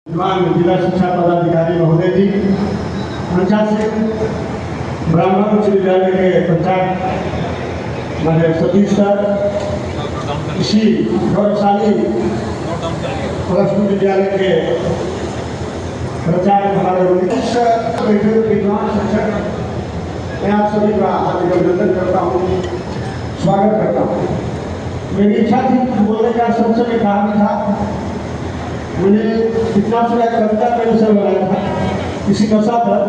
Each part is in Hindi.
विद्वान जिला शिक्षा पदाधिकारी महोदय जी, पंचायत से ब्राह्मण उच्च विद्यालय के पंचायत हमारे सतीश सर, इसी गौरवशाली प्लस टू विद्यालय के प्रचारक हमारे विद्वान शिक्षक, मैं आप सभी का अभिनंदन करता हूँ, स्वागत करता हूँ। मेरी इच्छा थी बोलने का, सबसे मैं कहा भी था, मैंने कितना से कविता मैंने सर बनाया था इसी नशा पर,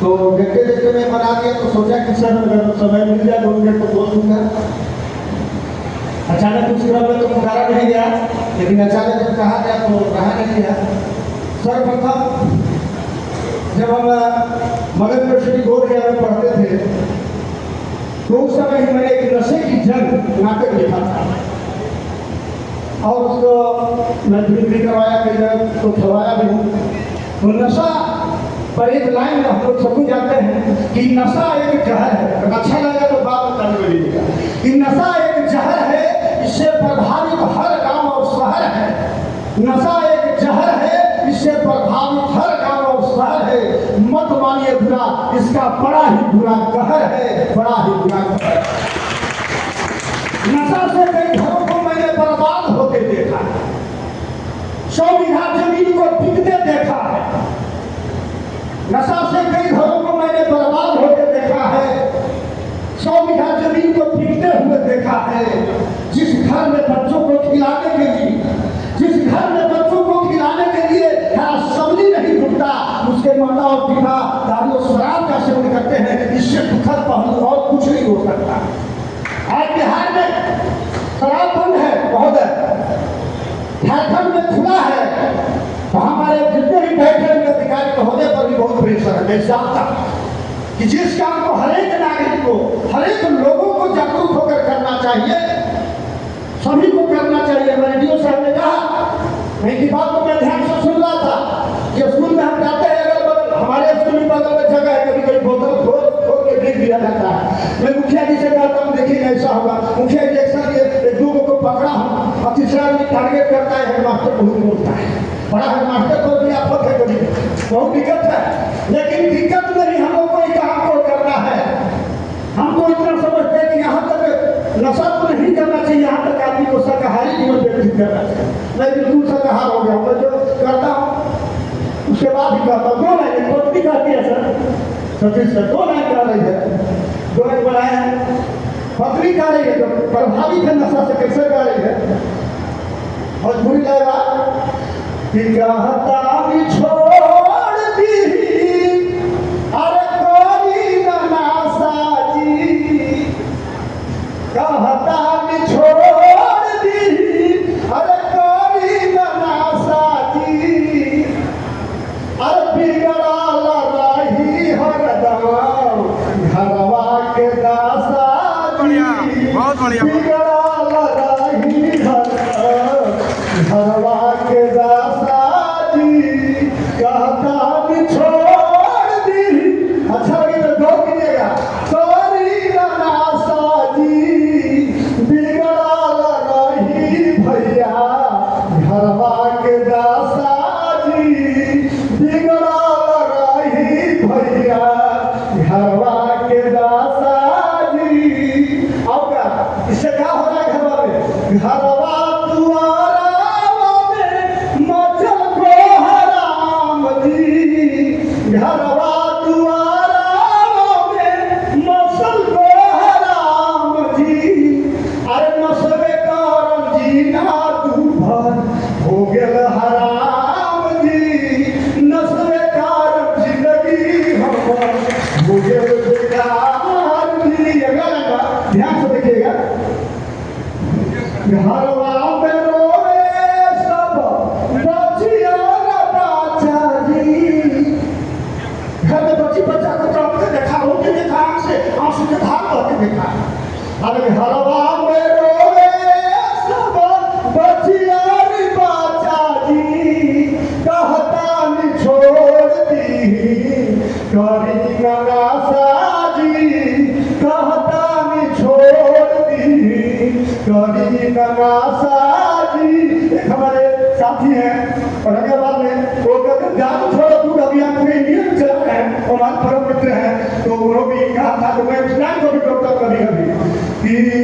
तो देखते देखते मैं बना दिया, तो सोचा कि सर अगर समय मिल जाए 2 मिनट तो बोल दूंगा। अचानक उस क्रम में तो पुकारा नहीं गया, लेकिन अचानक जब कहा गया तो कहा नहीं गया। सर्वप्रथम जब हम मगध यूनिवर्सिटी बोर्ड में पढ़ते थे तो उस समय ही मैंने एक नशे की जंग नाटक लिखा था और उसको मैं भी करवाया, कई जगह तो खिलवाया भी हूँ। तो नशा पर एक लाइन हम लोग सब जानते हैं कि नशा एक जहर है। अच्छा लगा तो बात बताने लीजिएगा कि नशा एक जहर है, इससे प्रभावित हर गांव और शहर है। नशा एक जहर है, इससे प्रभावित हर गांव और शहर है। मत मानिए बुरा, इसका बड़ा ही बुरा कहर है, बड़ा ही बुरा कहर। नशा से कई घरों को मैंने बर्बाद होते देखा है, 100 बीघा जमीन को बिकते देखा है। नशा से कई घरों को मैंने बर्बाद होते देखा है, 100 बीघा जमीन को बिकते हुए देखा है। जिस घर में बच्चों को खिलाने के लिए, जिस घर में बच्चों को खिलाने के लिए सब्जी नहीं जुटता, उसके माता और पिता दारू शराब का सेवन करते हैं। इससे दुखद पहलू और कुछ नहीं हो सकता। आज बिहार में शराब बंद है महोदय, झारखंड में खुला है, तो हमारे जितने भी बैठे हुए अधिकारी महोदय पर भी बहुत प्रेशर है। मैं जानता कि जिस काम को हरेक नागरिक को, हरेक लोगों को जागरूक होकर करना चाहिए, सभी को करना चाहिए। मैंने डीओ साहब ने कहा, मैं की बात को मैं ध्यान से सुन रहा था कि स्कूल में हम जाते हैं, अगर हमारे स्कूल में बगल में जगह है, कभी कभी बोतल खोल के फेंक दिया जाता है। मैं मुखिया जी से कहता हूँ, देखिए ऐसा होगा। मुखिया जी अक्सर ये 2 को पकड़ा हूँ और तीसरा आदमी टारगेट करता है, हेडमास्टर बहुत बोलता है, बड़ा हेडमास्टर को भी आफत है, कभी बहुत दिक्कत है। लेकिन दिक्कत में ही हम लोग को एक काम को करना है। हम तो इतना समझते हैं कि यहाँ तक नशा तो नहीं करना चाहिए, यहाँ तक आदमी को शाकाहारी जीवन व्यतीत करना चाहिए। मैं बिल्कुल शाकाहार हो गया, मैं जो करता हूँ उसके बाद ही करता हूँ। 2 लाइन पत्नी कहती है सर, सतीश सर 2 लाइन कह रही है, 2 लाइन बनाया है। पत्नी कह रही है, जो प्रभावित है नशा से, कैसे कह रही है, मजबूरी लगेगा कि कहता भी छोड़ दी, अरे कोई नशा जी, कहता भी छोड़ दी, अरे कोई नशा जी, अरे बिगड़ल रही हरदम घरवा के दासा जी, बहुत बढ़िया, बिगड़ल रही हरदम घरवा के दासा जी, कहता भी छोड़ दी। अच्छा लगे तो 2 कीजिएगा, कोई नशा जी, बिगड़ल रही भैया घरवा के दासा जी, बिगड़ल रही भैया घरवा के दासा जी। अब क्या इससे क्या हो रहा है घरवा में? घरवा दुआरा में मचल को हराम जी, घरवा दुआरा में मचल को हराम जी, अरे नशबे करम जी ना दूभर हो गेल हराम जी, नशबे करम जिंदगी हमर हो गेल बेकार जी। अगर ध्यान से देखिएगा, घरवा में रोवे सब बचिया बच्चा जी, घर में बच्चा को तड़पते देखा, रोते देखा, आंसू के धार बहते देखा। अरे घरवा में रोवे सब बचिया बच्चा जी, कहता नि छोड़ दी, करी नशा जी, कहता नि छोड़ दी, करी नशा जी। एक हमारे साथी हैं और अगर कि